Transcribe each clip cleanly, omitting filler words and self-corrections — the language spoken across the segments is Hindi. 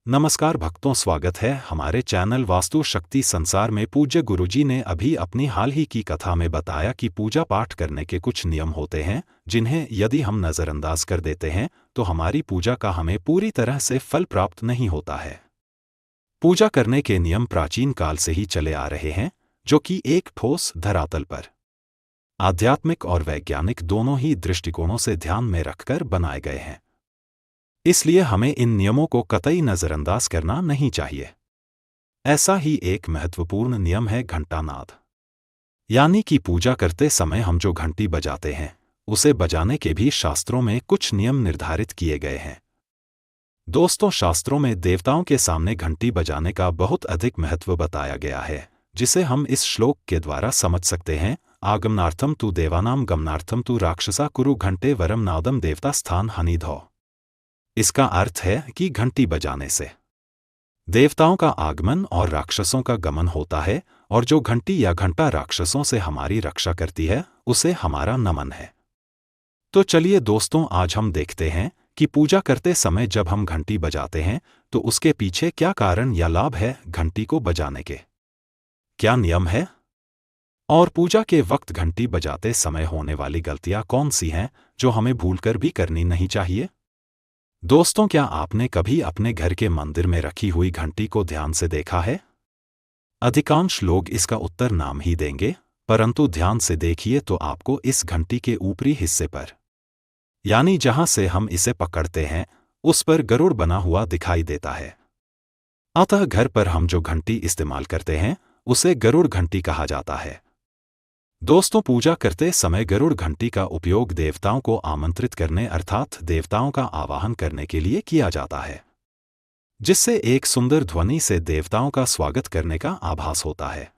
नमस्कार भक्तों, स्वागत है हमारे चैनल वास्तु शक्ति संसार में। पूज्य गुरुजी ने अभी अपनी हाल ही की कथा में बताया कि पूजा पाठ करने के कुछ नियम होते हैं जिन्हें यदि हम नज़रअंदाज कर देते हैं तो हमारी पूजा का हमें पूरी तरह से फल प्राप्त नहीं होता है। पूजा करने के नियम प्राचीन काल से ही चले आ रहे हैं, जो कि एक ठोस धरातल पर आध्यात्मिक और वैज्ञानिक दोनों ही दृष्टिकोणों से ध्यान में रखकर बनाए गए हैं। इसलिए हमें इन नियमों को कतई नज़रअंदाज करना नहीं चाहिए। ऐसा ही एक महत्वपूर्ण नियम है घंटानाद, यानी कि पूजा करते समय हम जो घंटी बजाते हैं उसे बजाने के भी शास्त्रों में कुछ नियम निर्धारित किए गए हैं। दोस्तों, शास्त्रों में देवताओं के सामने घंटी बजाने का बहुत अधिक महत्व बताया गया है, जिसे हम इस श्लोक के द्वारा समझ सकते हैं। आगमनार्थम तु देवानाम गमनार्थम तु राक्षसा कुरु घंटे वरम नादम देवता स्थान हनिधौ। इसका अर्थ है कि घंटी बजाने से देवताओं का आगमन और राक्षसों का गमन होता है, और जो घंटी या घंटा राक्षसों से हमारी रक्षा करती है उसे हमारा नमन है। तो चलिए दोस्तों, आज हम देखते हैं कि पूजा करते समय जब हम घंटी बजाते हैं तो उसके पीछे क्या कारण या लाभ है, घंटी को बजाने के क्या नियम है, और पूजा के वक्त घंटी बजाते समय होने वाली गलतियां कौन सी हैं जो हमें भूलकर भी करनी नहीं चाहिए। दोस्तों, क्या आपने कभी अपने घर के मंदिर में रखी हुई घंटी को ध्यान से देखा है? अधिकांश लोग इसका उत्तर नाम ही देंगे, परंतु ध्यान से देखिए तो आपको इस घंटी के ऊपरी हिस्से पर, यानी जहां से हम इसे पकड़ते हैं, उस पर गरुड़ बना हुआ दिखाई देता है। अतः घर पर हम जो घंटी इस्तेमाल करते हैं उसे गरुड़ घंटी कहा जाता है। दोस्तों, पूजा करते समय गरुड़ घंटी का उपयोग देवताओं को आमंत्रित करने अर्थात देवताओं का आवाहन करने के लिए किया जाता है, जिससे एक सुंदर ध्वनि से देवताओं का स्वागत करने का आभास होता है।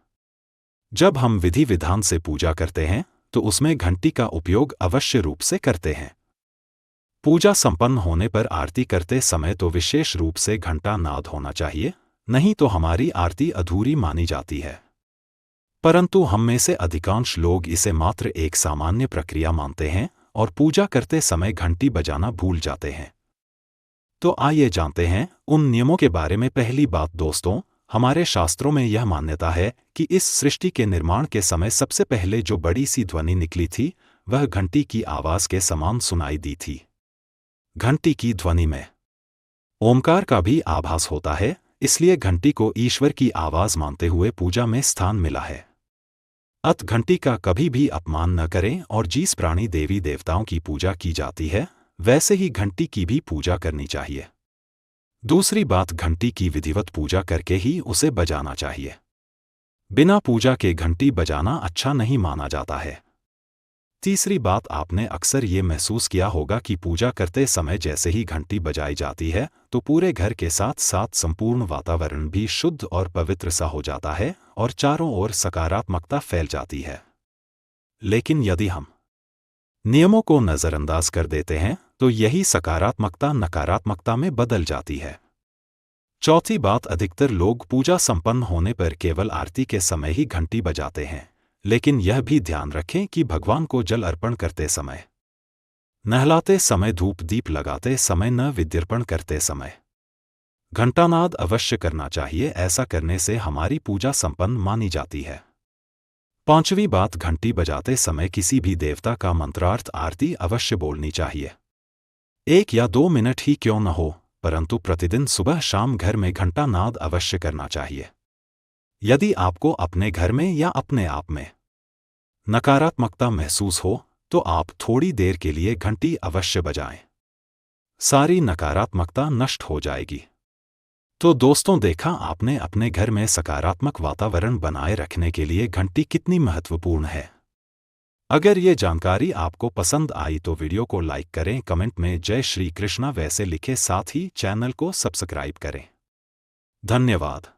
जब हम विधि विधान से पूजा करते हैं तो उसमें घंटी का उपयोग अवश्य रूप से करते हैं। पूजा संपन्न होने पर आरती करते समय तो विशेष रूप से घंटा नाद होना चाहिए, नहीं तो हमारी आरती अधूरी मानी जाती है। परंतु हम में से अधिकांश लोग इसे मात्र एक सामान्य प्रक्रिया मानते हैं और पूजा करते समय घंटी बजाना भूल जाते हैं। तो आइए जानते हैं उन नियमों के बारे में। पहली बात दोस्तों, हमारे शास्त्रों में यह मान्यता है कि इस सृष्टि के निर्माण के समय सबसे पहले जो बड़ी सी ध्वनि निकली थी वह घंटी की आवाज के समान सुनाई दी थी। घंटी की ध्वनि में ओमकार का भी आभास होता है, इसलिए घंटी को ईश्वर की आवाज मानते हुए पूजा में स्थान मिला है। अत घंटी का कभी भी अपमान न करें, और जिस प्राणी देवी देवताओं की पूजा की जाती है वैसे ही घंटी की भी पूजा करनी चाहिए। दूसरी बात, घंटी की विधिवत पूजा करके ही उसे बजाना चाहिए। बिना पूजा के घंटी बजाना अच्छा नहीं माना जाता है। तीसरी बात, आपने अक्सर ये महसूस किया होगा कि पूजा करते समय जैसे ही घंटी बजाई जाती है तो पूरे घर के साथ साथ संपूर्ण वातावरण भी शुद्ध और पवित्र सा हो जाता है और चारों ओर सकारात्मकता फैल जाती है। लेकिन यदि हम नियमों को नज़रअंदाज कर देते हैं तो यही सकारात्मकता नकारात्मकता में बदल जाती है। चौथी बात, अधिकतर लोग पूजा संपन्न होने पर केवल आरती के समय ही घंटी बजाते हैं, लेकिन यह भी ध्यान रखें कि भगवान को जल अर्पण करते समय, नहलाते समय, धूप दीप लगाते समय, न विद्यर्पण करते समय घंटानाद अवश्य करना चाहिए। ऐसा करने से हमारी पूजा संपन्न मानी जाती है। पांचवी बात, घंटी बजाते समय किसी भी देवता का मंत्रार्थ आरती अवश्य बोलनी चाहिए। 1 या 2 मिनट ही क्यों न हो, परंतु प्रतिदिन सुबह शाम घर में घंटानाद अवश्य करना चाहिए। यदि आपको अपने घर में या अपने आप में नकारात्मकता महसूस हो तो आप थोड़ी देर के लिए घंटी अवश्य बजाएं, सारी नकारात्मकता नष्ट हो जाएगी। तो दोस्तों, देखा आपने अपने घर में सकारात्मक वातावरण बनाए रखने के लिए घंटी कितनी महत्वपूर्ण है। अगर ये जानकारी आपको पसंद आई तो वीडियो को लाइक करें, कमेंट में जय श्री कृष्णा वैसे लिखें, साथ ही चैनल को सब्सक्राइब करें। धन्यवाद।